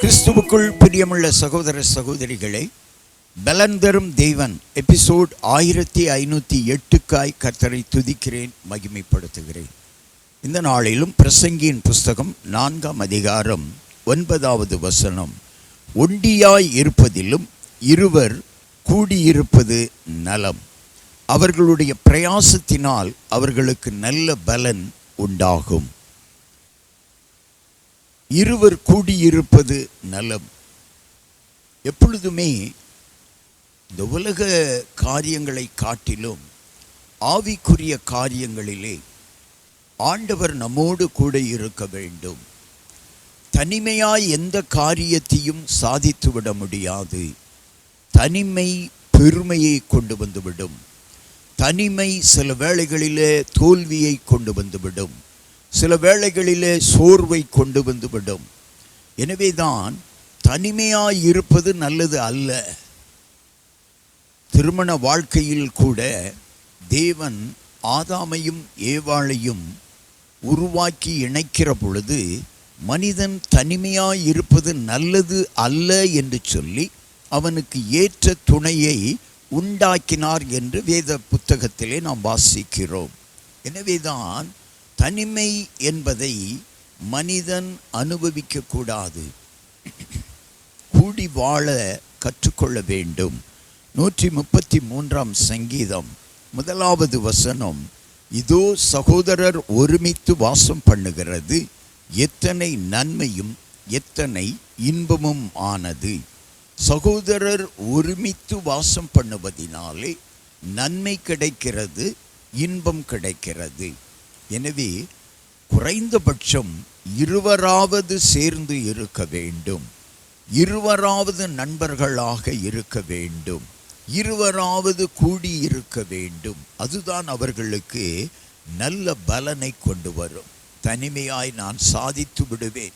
கிறிஸ்துவுக்குள் பிரியமுள்ள சகோதர சகோதரிகளை, பலன் தரும் தேவன் எபிசோட் 1508க்காய் கர்த்தரை துதிக்கிறேன், மகிமைப்படுத்துகிறேன். இந்த நாளிலும் பிரசங்கியின் புஸ்தகம் 4ஆம் அதிகாரம் 9வது வசனம், ஒண்டியாய் இருப்பதிலும் இருவர் கூடியிருப்பது நலம், அவர்களுடைய பிரயாசத்தினால் அவர்களுக்கு நல்ல பலன் உண்டாகும். இருவர் கூடியிருப்பது நலம். எப்பொழுதுமே இந்த உலக காரியங்களை காட்டிலும் ஆவிக்குரிய காரியங்களிலே ஆண்டவர் நம்மோடு கூட இருக்க வேண்டும். தனிமையாய் எந்த காரியத்தையும் சாதித்துவிட முடியாது. தனிமை பெருமையை கொண்டு வந்துவிடும். தனிமை சில வேளைகளிலே தோல்வியை கொண்டு வந்துவிடும். சில வேளைகளிலே சோர்வை கொண்டு வந்துவிடும். எனவேதான் தனிமையாய் இருப்பது நல்லது அல்ல. திருமண வாழ்க்கையில் கூட தேவன் ஆதாமையும் ஏவாளையும் உருவாக்கி இணைக்கிற பொழுது மனிதன் தனிமையாய் இருப்பது நல்லது அல்ல என்று சொல்லி அவனுக்கு ஏற்ற துணையை உண்டாக்கினார் என்று வேத புத்தகத்திலே நாம் வாசிக்கிறோம். எனவேதான் தனிமை என்பதை மனிதன் அனுபவிக்க கூடாது, கூடி வாழ கற்றுக்கொள்ள வேண்டும். 133ஆம் சங்கீதம் 1வது வசனம், இதோ சகோதரர் ஒருமித்து வாசம் பண்ணுகிறது, எத்தனை நன்மையும் எத்தனை இன்பமும் ஆனது. சகோதரர் ஒருமித்து வாசம் பண்ணுவதினாலே நன்மை கிடைக்கிறது, இன்பம் கிடைக்கிறது. எனவே குறைந்தபட்சம் இருவராவது சேர்ந்து இருக்க வேண்டும், இருவராவது நண்பர்களாக இருக்க வேண்டும், இருவராவது கூடி இருக்க வேண்டும். அதுதான் அவர்களுக்கு நல்ல பலனை கொண்டு வரும். தனிமையாய் நான் சாதித்து விடுவேன்,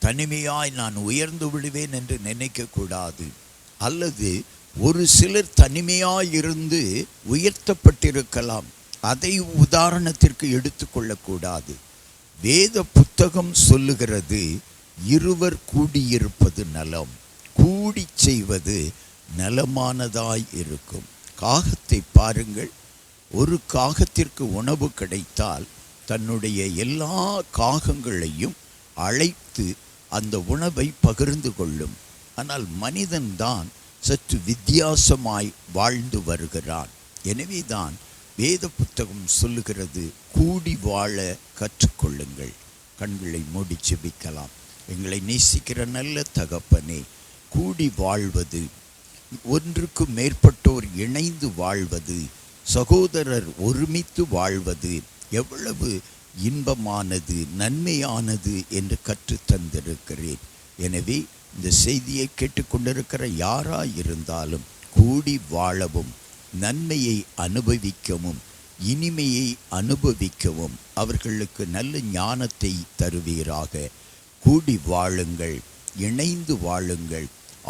தனிமையாய் நான் உயர்ந்து விடுவேன் என்று நினைக்கக்கூடாது. அல்லது ஒரு சிலர் தனிமையாயிருந்து உயர்த்தப்பட்டிருக்கலாம், அதை உதாரணத்திற்கு எடுத்துக்கொள்ளக்கூடாது. வேத புத்தகம் சொல்லுகிறது, இருவர் கூடியிருப்பது நலம், கூடி செய்வது நலமானதாய் இருக்கும். காகத்தை பாருங்கள், ஒரு காகத்திற்கு உணவு கிடைத்தால் தன்னுடைய எல்லா காகங்களையும் அழைத்து அந்த உணவை பகிர்ந்து கொள்ளும். ஆனால் மனிதன்தான் சற்று வித்தியாசமாய் வாழ்ந்து வருகிறான். எனவேதான் வேத புத்தகம் சொல்லுகிறது, கூடி வாழ கற்றுக்கொள்ளுங்கள். கண்களை மூடி ஜெபிக்கலாம். எங்களை நேசிக்கிற நல்ல தகப்பனே, கூடி வாழ்வது, ஒன்றுக்கு மேற்பட்டோர் இணைந்து வாழ்வது, சகோதரர் ஒருமித்து வாழ்வது எவ்வளவு இன்பமானது, நன்மையானது என்று கற்றுத்தந்திருக்கிறேன். எனவே இந்த செய்தியை கேட்டுக்கொண்டிருக்கிற யாராயிருந்தாலும் கூடி வாழவும், நன்மையை அனுபவிக்கவும், இனிமையை அனுபவிக்கவும் அவர்களுக்கு நல்ல ஞானத்தை தருவீராக. கூடி வாழுங்கள், இணைந்து வாழுங்கள்.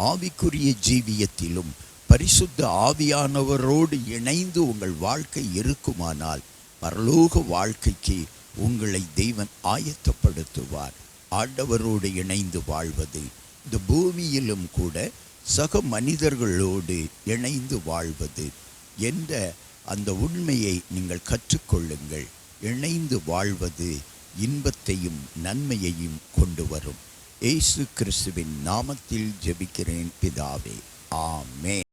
ஆவிக்குரிய ஜீவியத்திலும் பரிசுத்த ஆவியானவரோடு இணைந்து உங்கள் வாழ்க்கை இருக்குமானால் பரலோக வாழ்க்கைக்கு உங்களை தெய்வன் ஆயத்தப்படுத்துவார். ஆண்டவரோடு இணைந்து வாழ்வது, இந்த பூமியிலும் கூட சக மனிதர்களோடு இணைந்து வாழ்வது என்ற அந்த உண்மையை நீங்கள் கற்றுக்கொள்ளுங்கள். இணைந்து வாழ்வது இன்பத்தையும் நன்மையையும் கொண்டு வரும். இயேசு கிறிஸ்துவின் நாமத்தில் ஜெபிக்கிறேன் பிதாவே, ஆமென்.